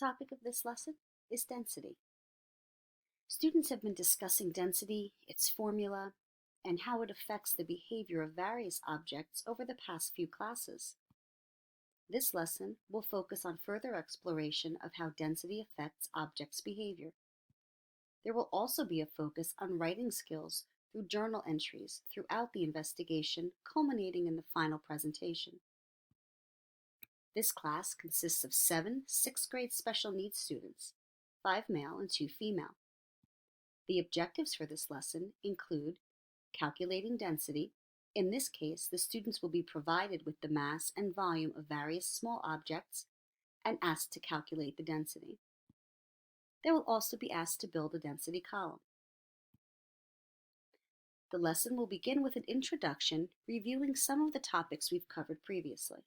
topic of this lesson is density. Students have been discussing density, its formula, and how it affects the behavior of various objects over the past few classes. This lesson will focus on further exploration of how density affects objects' behavior. There will also be a focus on writing skills through journal entries throughout the investigation, culminating in the final presentation. This class consists of 7 6th-grade special needs students, 5 male and 2 female. The objectives for this lesson include calculating density. In this case, the students will be provided with the mass and volume of various small objects and asked to calculate the density. They will also be asked to build a density column. The lesson will begin with an introduction reviewing some of the topics we've covered previously.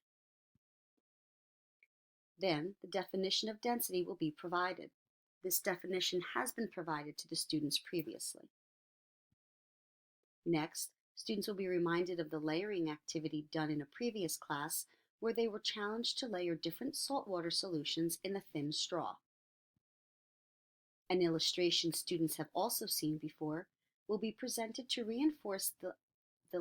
Then, the definition of density will be provided. This definition has been provided to the students previously. Next, students will be reminded of the layering activity done in a previous class where they were challenged to layer different saltwater solutions in a thin straw. An illustration students have also seen before will be presented to reinforce the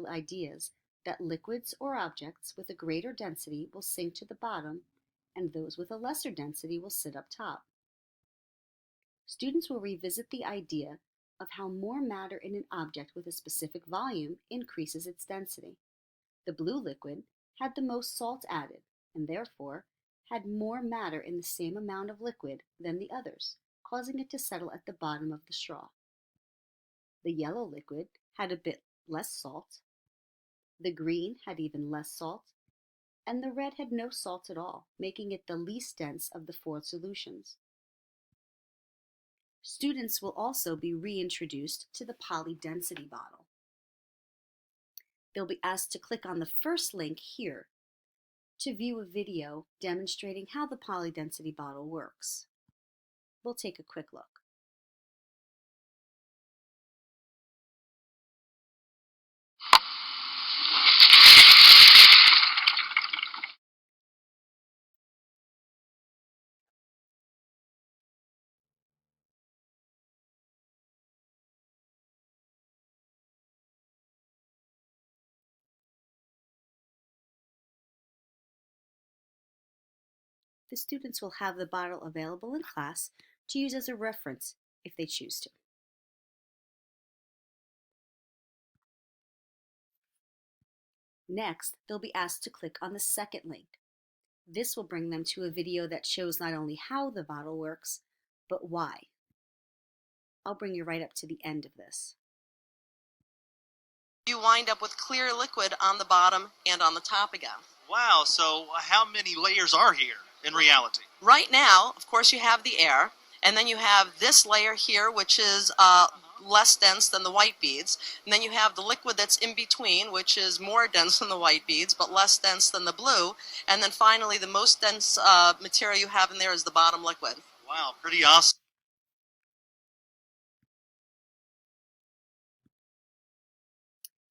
ideas that liquids or objects with a greater density will sink to the bottom and those with a lesser density will sit up top. Students will revisit the idea of how more matter in an object with a specific volume increases its density. The blue liquid had the most salt added and therefore had more matter in the same amount of liquid than the others, causing it to settle at the bottom of the straw. The yellow liquid had a bit less salt, the green had even less salt, and the red had no salt at all, making it the least dense of the 4 solutions. Students will also be reintroduced to the polydensity bottle. They'll be asked to click on the first link here to view a video demonstrating how the polydensity bottle works. We'll take a quick look. The students will have the bottle available in class to use as a reference if they choose to. Next, they'll be asked to click on the second link. This will bring them to a video that shows not only how the bottle works, but why. I'll bring you right up to the end of this. You wind up with clear liquid on the bottom and on the top again. Wow, so how many layers are here in reality? Right now, of course, you have the air, and then you have this layer here, which is less dense than the white beads, and then you have the liquid that's in between, which is more dense than the white beads, but less dense than the blue, and then finally the most dense material you have in there is the bottom liquid. Wow, pretty awesome.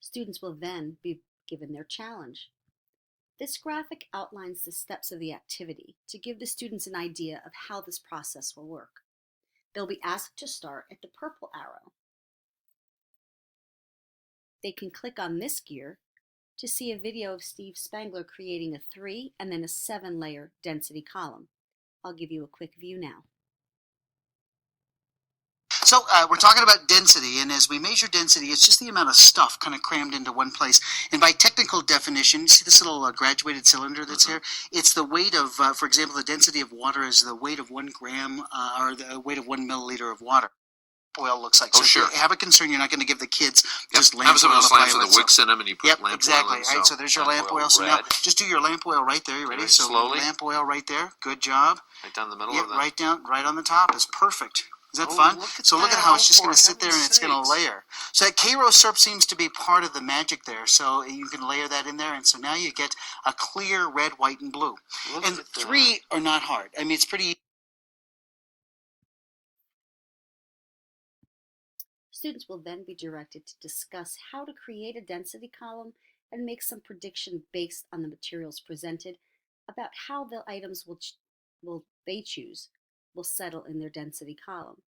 Students will then be given their challenge. This graphic outlines the steps of the activity to give the students an idea of how this process will work. They'll be asked to start at the purple arrow. They can click on this gear to see a video of Steve Spangler creating a 3 and then a 7-layer density column. I'll give you a quick view now. So we're talking about density, and as we measure density, it's just the amount of stuff kind of crammed into one place. And by technical definition, you see this little graduated cylinder that's here? It's the weight of, for example, the density of water is the weight of 1 gram or the weight of 1 milliliter of water. Oil looks like. Oh, so sure. if you have a concern, you're not going to give the kids just lamp Have some oil of those to play lamps with with, the wicks in them, and you put lamp exactly. oil in. Right, so there's your lamp oil. So now just do your lamp oil right there. You ready? Very So slowly. lamp oil right there. Good job. Right down the middle Yep, of them. right down, right on the top. Is perfect. Is that Oh, fun? look at So look at that. how it's Oh, just going for to sit there and heaven's it's going to sakes. layer. So that Karo syrup seems to be part of the magic there. So you can layer that in there, and so now you get a clear red, white, and blue. Look And at 3 are not hard. I mean, it's pretty. Students will then be directed to discuss how to create a density column and make some prediction based on the materials presented about how the items will they choose will settle in their density column.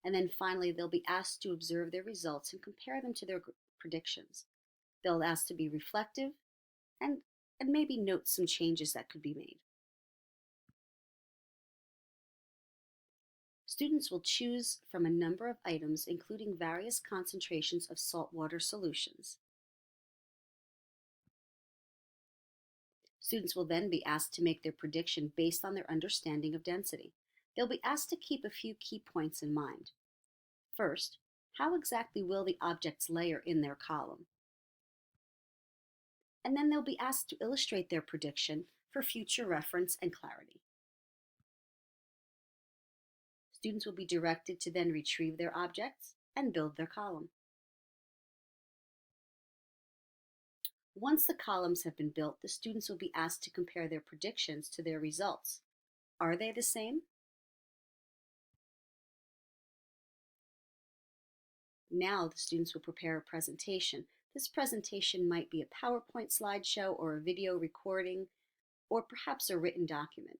And then finally, they'll be asked to observe their results and compare them to their predictions. They'll ask to be reflective and maybe note some changes that could be made. Students will choose from a number of items, including various concentrations of saltwater solutions. Students will then be asked to make their prediction based on their understanding of density. They'll be asked to keep a few key points in mind. First, how exactly will the objects layer in their column? And then they'll be asked to illustrate their prediction for future reference and clarity. Students will be directed to then retrieve their objects and build their column. Once the columns have been built, the students will be asked to compare their predictions to their results. Are they the same? Now the students will prepare a presentation. This presentation might be a PowerPoint slideshow or a video recording, or perhaps a written document.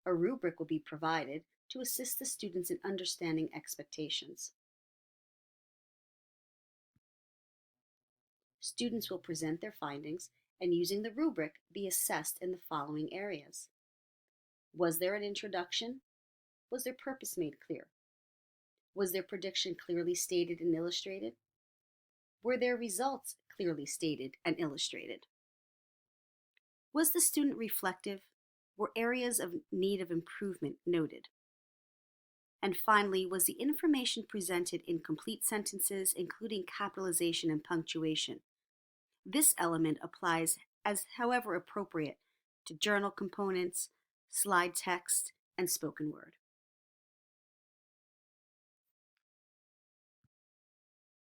A rubric will be provided to assist the students in understanding expectations. Students will present their findings and, using the rubric, be assessed in the following areas. Was there an introduction? Was their purpose made clear? Was their prediction clearly stated and illustrated? Were their results clearly stated and illustrated? Was the student reflective? Were areas of need of improvement noted? And finally, was the information presented in complete sentences, including capitalization and punctuation? This element applies as however appropriate to journal components, slide text, and spoken word.